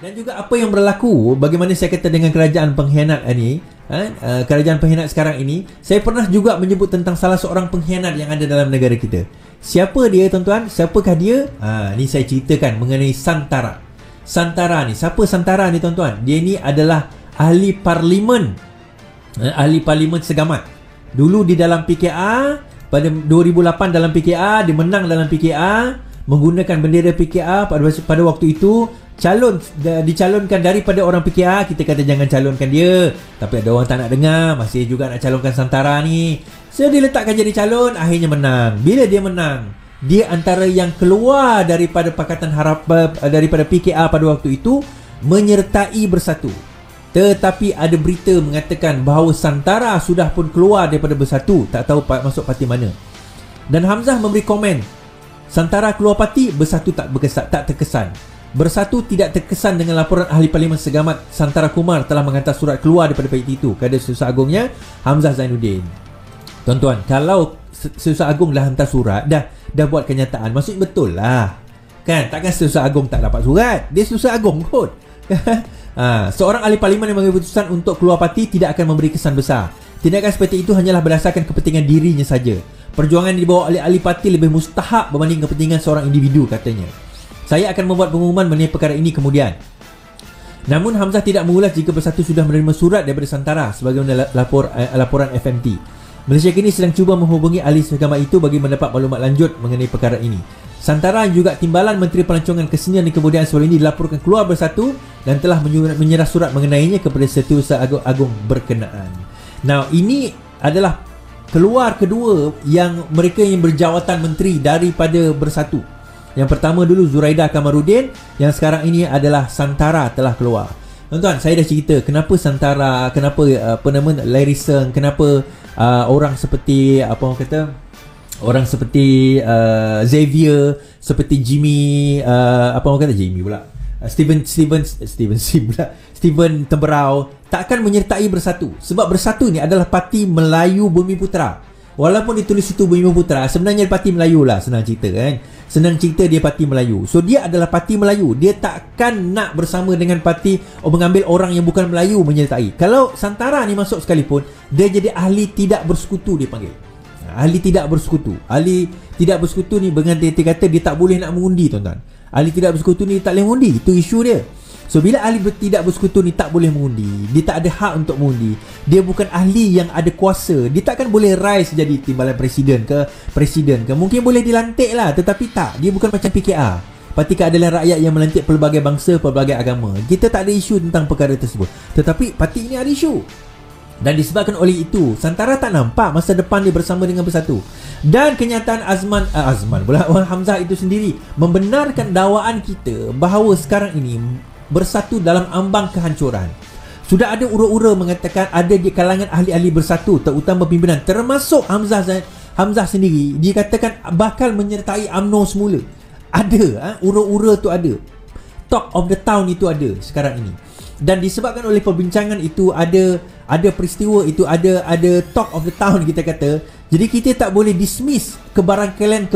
Dan juga apa yang berlaku, bagaimana saya kata dengan kerajaan pengkhianat ini, kerajaan pengkhianat sekarang ini, saya pernah juga menyebut tentang salah seorang pengkhianat yang ada dalam negara kita. Siapa dia tuan-tuan? Siapakah dia? Ni saya ceritakan mengenai Santara. Santara ni, siapa Santara ni tuan-tuan? Dia ni adalah ahli parlimen Segamat. Dulu di dalam PKR, pada 2008 dalam PKR, dia menang dalam PKR, menggunakan bendera PKR pada waktu itu. Dicalonkan daripada orang PKR. Kita kata jangan calonkan dia, tapi ada orang tak nak dengar, masih juga nak calonkan Santara ni. So dia letakkan jadi calon, akhirnya menang. Bila dia menang, dia antara yang keluar daripada Pakatan Harapan, daripada PKR pada waktu itu, menyertai Bersatu. Tetapi ada berita mengatakan bahawa Santara sudah pun keluar daripada Bersatu, tak tahu masuk parti mana. Dan Hamzah memberi komen, Santara keluar parti, Bersatu tak terkesan. Bersatu tidak terkesan dengan laporan ahli parlimen Segamat Santara Kumar telah menghantar surat keluar daripada parti itu kepada Setiausaha Agungnya Hamzah Zainuddin. Tuan-tuan, kalau Setiausaha Agung dah hantar surat, dah buat kenyataan, maksudnya betul lah. Kan, takkan Setiausaha Agung tak dapat surat. Dia Setiausaha Agung kot. Seorang ahli parlimen yang mengambil keputusan untuk keluar parti tidak akan memberi kesan besar. Tindakan seperti itu hanyalah berdasarkan kepentingan dirinya saja. Perjuangan yang dibawa oleh ahli parti lebih mustahak berbanding kepentingan seorang individu, katanya. Saya akan membuat pengumuman mengenai perkara ini kemudian. Namun Hamzah tidak mengulas jika Bersatu sudah menerima surat daripada Santara sebagaimana laporan FMT. Malaysia kini sedang cuba menghubungi ahli Segamat itu bagi mendapat maklumat lanjut mengenai perkara ini. Santara juga Timbalan Menteri Pelancongan Kesenian dan Kebudayaan sebelum ini dilaporkan keluar Bersatu dan telah menyerah surat mengenainya kepada Setiausaha Agung berkenaan. Now, ini adalah keluar kedua yang mereka yang berjawatan menteri daripada Bersatu. Yang pertama dulu Zuraidah Kamarudin, yang sekarang ini adalah Santara telah keluar. Tuan-tuan, saya dah cerita kenapa Santara, kenapa Larry Seng, kenapa orang seperti Xavier, seperti Jimmy Steven Temberau takkan menyertai Bersatu, sebab Bersatu ni adalah parti Melayu Bumi Putera. Walaupun ditulis itu Bumi Putera, sebenarnya parti Melayu lah, senang cerita kan. Senang cerita dia parti Melayu. So dia adalah parti Melayu. Dia takkan nak bersama dengan parti mengambil orang yang bukan Melayu menyertai. Kalau Santara ni masuk sekalipun, dia jadi ahli tidak bersekutu dia panggil. Ahli tidak bersekutu. Ahli tidak bersekutu ni dengan dia kata dia tak boleh nak mengundi, tuan-tuan. Ahli tidak bersekutu ni tak boleh mengundi. Itu isu dia. So bila ahli tidak bersekutu ni tak boleh mengundi, dia tak ada hak untuk mengundi, dia bukan ahli yang ada kuasa, dia takkan boleh rise jadi timbalan presiden ke, mungkin boleh dilantik lah, tetapi tak, dia bukan macam PKR, Parti Keadilan Rakyat yang melantik pelbagai bangsa, pelbagai agama. Kita tak ada isu tentang perkara tersebut, tetapi parti ini ada isu. Dan disebabkan oleh itu, Santara tak nampak masa depan dia bersama dengan Bersatu. Dan kenyataan Hamzah itu sendiri membenarkan dakwaan kita bahawa sekarang ini Bersatu dalam ambang kehancuran. Sudah ada ura-ura mengatakan ada di kalangan ahli-ahli Bersatu, terutama pimpinan, termasuk Hamzah sendiri, dikatakan bakal menyertai UMNO semula. Ada, ura-ura tu ada. Talk of the town itu ada sekarang ini. Dan disebabkan oleh perbincangan itu, ada peristiwa itu, ada talk of the town kita kata. Jadi kita tak boleh dismiss kebarangkalian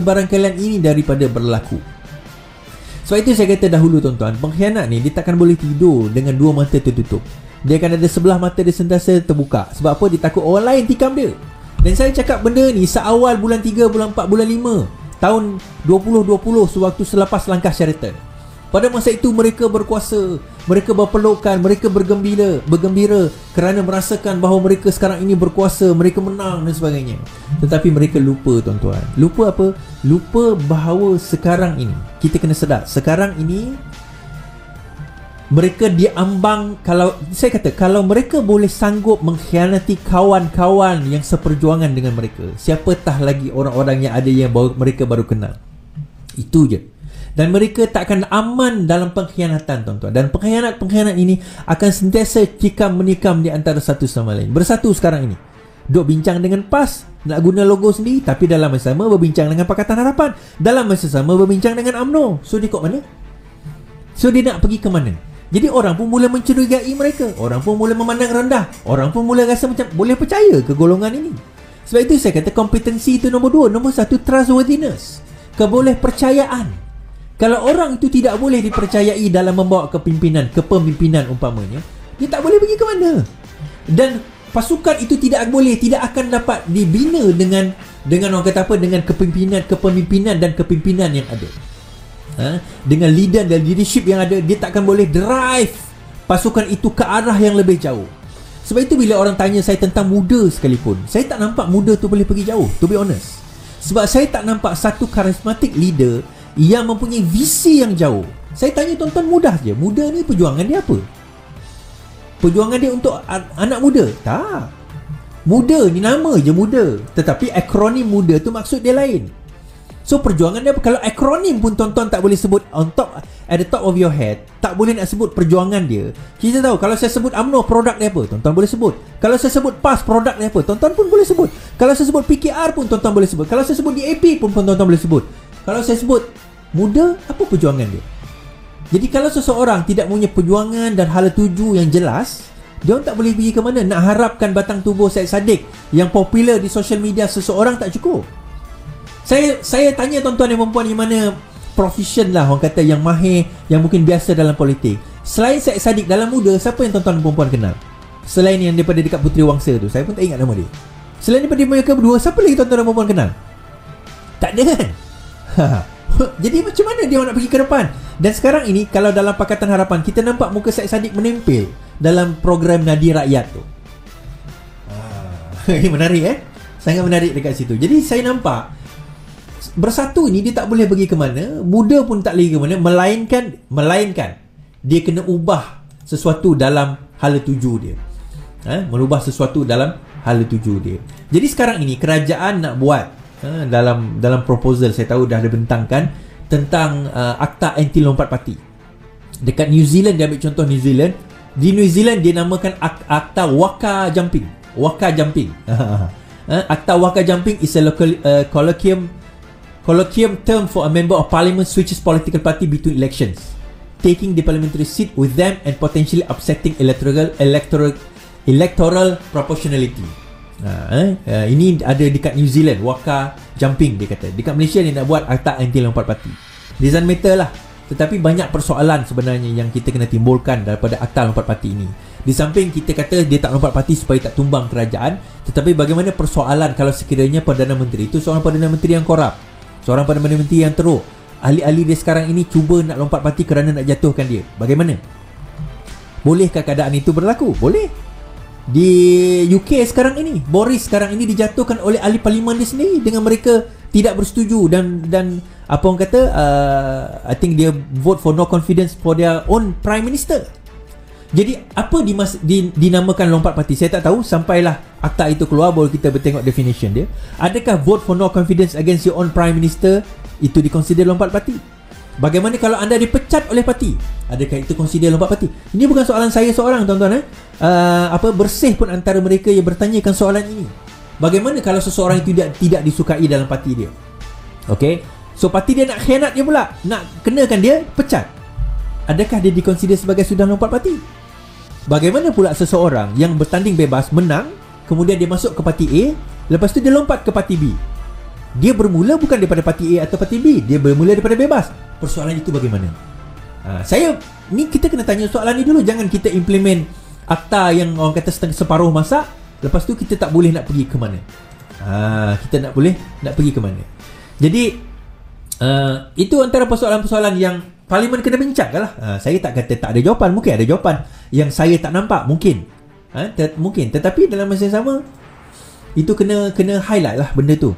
ini daripada berlaku. Sebab itu saya kata dahulu, tuan-tuan, pengkhianat ni dia takkan boleh tidur dengan dua mata tertutup. Dia akan ada sebelah mata dia sentiasa terbuka. Sebab apa? Dia takut orang lain tikam dia. Dan saya cakap benda ni seawal bulan 3, bulan 4, bulan 5 tahun 2020, sewaktu selepas langkah Sheraton. Pada masa itu mereka berkuasa, mereka berpelukan, mereka bergembira kerana merasakan bahawa mereka sekarang ini berkuasa, mereka menang dan sebagainya. Tetapi mereka lupa, tuan-tuan. Lupa apa? Lupa bahawa sekarang ini, kita kena sedar, sekarang ini mereka diambang, kalau mereka boleh sanggup mengkhianati kawan-kawan yang seperjuangan dengan mereka, siapatah lagi orang-orang yang ada yang mereka baru kenal. Itu je. Dan mereka tak akan aman dalam pengkhianatan, tuan-tuan. Dan pengkhianat ini akan sentiasa cikam menikam di antara satu sama lain. Bersatu sekarang ini duk bincang dengan PAS, nak guna logo sendiri, tapi dalam masa sama berbincang dengan Pakatan Harapan, dalam masa sama berbincang dengan UMNO. So dia kat mana? So dia nak pergi ke mana? Jadi orang pun mula mencurigai mereka, orang pun mula memandang rendah, orang pun mula rasa macam boleh percaya ke golongan ini. Sebab itu saya kata kompetensi itu nombor 2. Nombor 1, trustworthiness, kebolehpercayaan. Kalau orang itu tidak boleh dipercayai dalam membawa kepemimpinan umpamanya, dia tak boleh pergi ke mana. Dan pasukan itu tidak akan dapat dibina dengan orang kata apa, dengan kepemimpinan dan kepimpinan yang ada. Dengan leader dan leadership yang ada, dia takkan boleh drive pasukan itu ke arah yang lebih jauh. Sebab itu bila orang tanya saya tentang muda sekalipun, saya tak nampak muda tu boleh pergi jauh, to be honest. Sebab saya tak nampak satu charismatic leader yang mempunyai visi yang jauh. Saya tanya tuan-tuan, mudah je, muda ni perjuangan dia apa? Perjuangan dia untuk anak muda? Tak. Muda ni nama je muda, tetapi akronim muda tu maksud dia lain. So perjuangan dia, kalau akronim pun tuan-tuan tak boleh sebut at the top of your head, tak boleh nak sebut perjuangan dia. Kita tahu kalau saya sebut UMNO, produk dia apa, tuan-tuan boleh sebut. Kalau saya sebut PAS, produk dia apa, tuan-tuan pun boleh sebut. Kalau saya sebut PKR pun tuan-tuan boleh sebut. Kalau saya sebut DAP pun tuan-tuan boleh sebut. Kalau saya sebut muda, apa perjuangan dia? Jadi kalau seseorang tidak punya perjuangan dan hala tuju yang jelas, dia orang tak boleh pergi ke mana. Nak harapkan batang tubuh Syed Saddiq yang popular di social media seseorang tak cukup. Saya tanya tuan-tuan dan perempuan yang mana profession lah, orang kata yang mahir, yang mungkin biasa dalam politik. Selain Syed Saddiq, dalam muda, siapa yang tuan-tuan dan perempuan kenal? Selain yang daripada dekat Puteri Wangsa tu, saya pun tak ingat nama dia. Selain daripada mereka berdua, siapa lagi tuan-tuan dan perempuan kenal? Tak ada kan? Jadi macam mana dia nak pergi ke depan? Dan sekarang ini, kalau dalam Pakatan Harapan, kita nampak muka Syed Saddiq menempel dalam program Nadi Rakyat tu. Ini menarik sangat menarik dekat situ. Jadi saya nampak Bersatu ni dia tak boleh pergi ke mana, muda pun tak boleh ke mana, melainkan dia kena ubah sesuatu dalam hala tuju dia. Merubah sesuatu dalam hala tuju dia. Jadi sekarang ini kerajaan nak buat dalam proposal, saya tahu dah dibentangkan tentang Akta Anti Lompat Parti. Dekat New Zealand, dia ambil contoh New Zealand. Di New Zealand dia namakan Akta Waka Jumping. Akta Waka Jumping is a local colloquium term for a member of parliament switches political party between elections, taking the parliamentary seat with them and potentially upsetting electoral proportionality. Ini ada dekat New Zealand, Waka Jumping dia kata. Dekat Malaysia dia nak buat Akta Anti Lompat Parti. Doesn't matter lah, tetapi banyak persoalan sebenarnya yang kita kena timbulkan daripada Akta Lompat Parti ini. Di samping kita kata dia tak lompat parti supaya tak tumbang kerajaan, tetapi bagaimana persoalan kalau sekiranya Perdana Menteri itu seorang Perdana Menteri yang korup, seorang Perdana Menteri yang teruk, ahli-ahli dia sekarang ini cuba nak lompat parti kerana nak jatuhkan dia. Bagaimana? Bolehkah keadaan itu berlaku? Boleh. Di UK sekarang ini, Boris sekarang ini dijatuhkan oleh ahli parlimen dia sendiri dengan mereka tidak bersetuju dan apa orang kata, I think dia vote for no confidence for their own prime minister. Jadi apa dinamakan lompat parti, saya tak tahu sampailah akta itu keluar baru kita bertengok definition dia. Adakah vote for no confidence against your own prime minister itu dikonsider lompat parti? Bagaimana kalau anda dipecat oleh parti? Adakah itu consider lompat parti? Ini bukan soalan saya seorang, tuan-tuan. Bersih pun antara mereka yang bertanyakan soalan ini. Bagaimana kalau seseorang itu tidak disukai dalam parti dia? Okey. So parti dia nak khianat dia pula, nak kenakan dia pecat. Adakah dia dikonsider sebagai sudah lompat parti? Bagaimana pula seseorang yang bertanding bebas menang, kemudian dia masuk ke parti A, lepas tu dia lompat ke parti B? Dia bermula bukan daripada parti A atau parti B, dia bermula daripada bebas. Persoalan itu bagaimana? Kita kena tanya soalan ni dulu. Jangan kita implement akta yang orang kata separuh masa, lepas tu kita tak boleh nak pergi ke mana. Kita nak boleh nak pergi ke mana. Jadi itu antara persoalan-persoalan yang parlimen kena bincangkan lah. Saya tak kata tak ada jawapan. Mungkin ada jawapan yang saya tak nampak. Mungkin. Mungkin. Tetapi dalam masa yang sama, itu kena highlight lah benda tu.